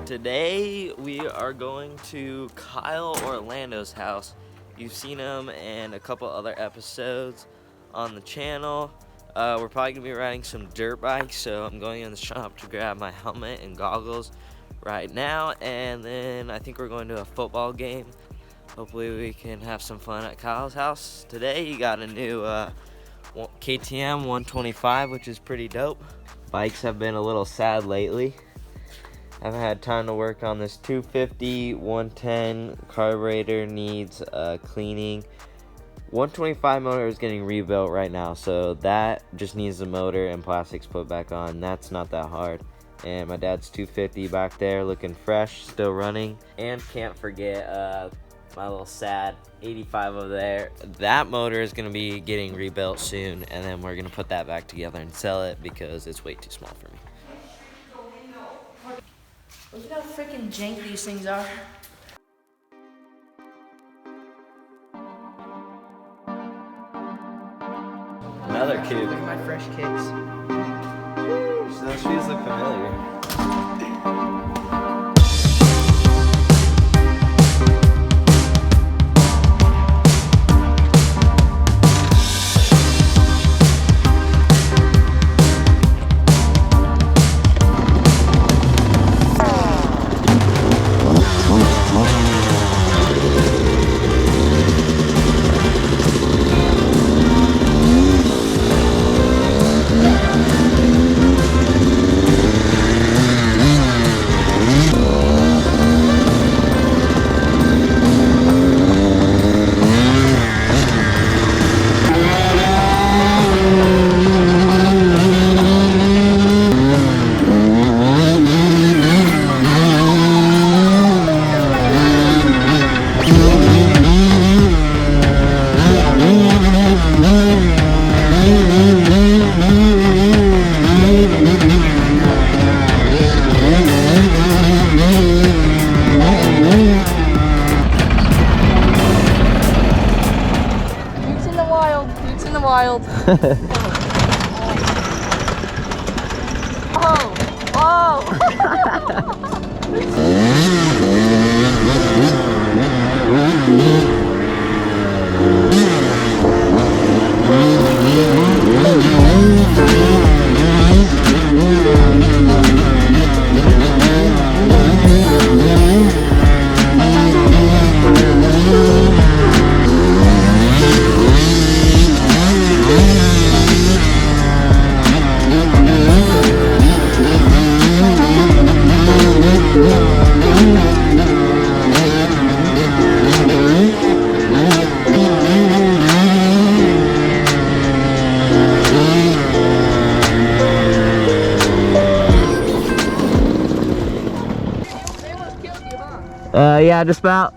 Today we are going to Kyle Orlando's house. You've seen him in a couple other episodes on the channel. We're probably gonna be riding some dirt bikes, so I'm going in the shop to grab my helmet and goggles right now, and then I think we're going to a football game. Hopefully we can have some fun at Kyle's house. Today he got a new KTM 125, which is pretty dope. Bikes have been a little sad lately. I haven't had time to work on this 250, 110 carburetor needs cleaning. 125 motor is getting rebuilt right now, so that just needs the motor and plastics put back on. That's not that hard. And my dad's 250 back there looking fresh, still running. And can't forget my little sad 85 over there. That motor is going to be getting rebuilt soon, and then we're going to put that back together and sell it because it's way too small for me. Look at how freaking jank these things are. Another kid. Look at my fresh kicks. Those shoes look familiar. Wild. Oh! Yeah, just about.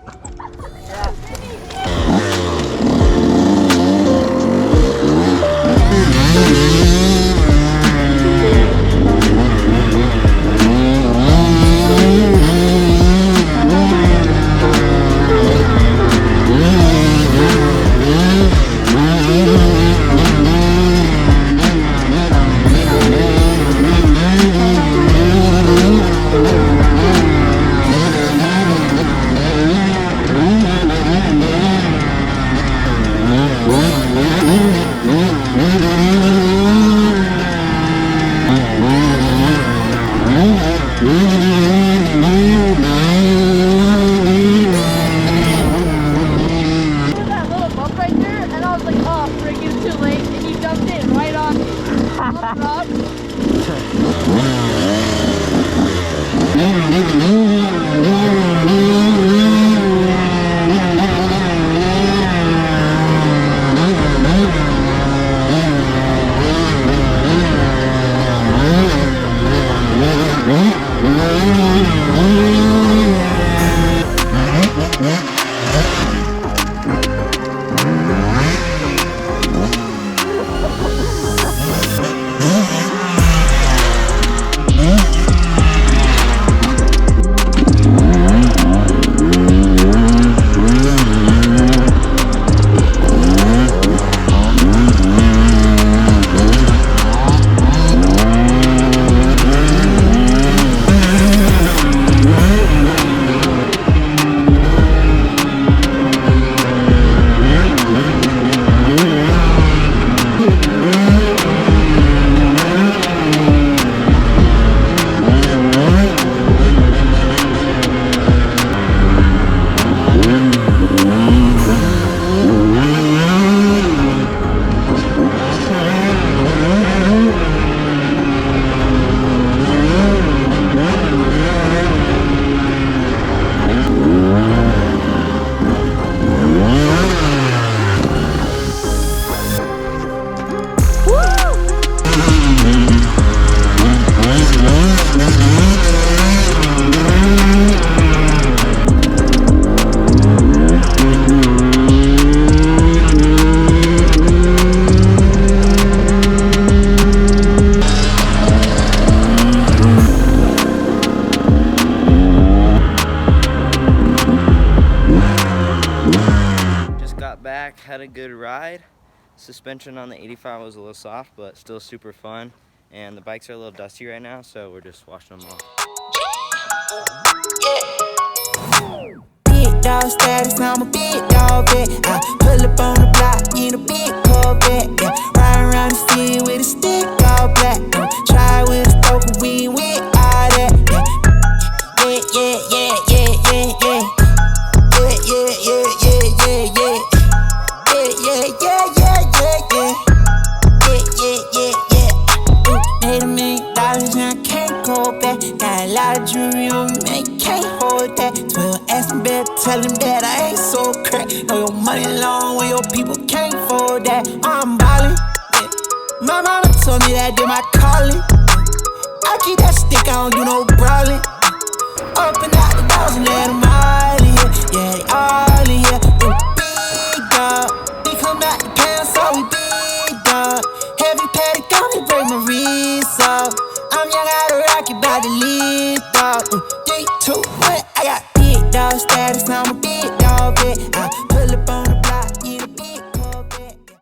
suspension on the 85 was a little soft, but still super fun. And the bikes are a little dusty right now, so we're just washing them off. Big dog status, I'm a big dog vet. I pull up on the block in a big Corvette. Yeah. Ride around the city with a stick all black. Try with a stroke, but we ain't with all that. Yeah, yeah, yeah, yeah, yeah, yeah. Yeah, yeah, yeah, yeah, yeah, yeah. Yeah, yeah, yeah, yeah, yeah, yeah. Yeah, yeah, yeah, yeah. Made $1 million and I can't go back. Got a lot of jewelry on me, man, you can't hold that. 12 asking better, tell him that I ain't so crack. Know your money long when your people can't afford that. I'm ballin', yeah. My mama told me that did my calling. I keep that stick, I don't do no brawling. Up and out the doors and let them all in here. Yeah, they all in here. Big dog, they come out the pound, so we big dog. Heavy paddock on me, break my wrist off. I'm young out of rocket, bout to live, dog. 3, 2, 1, I got big dog status, I'm a big dog vet. I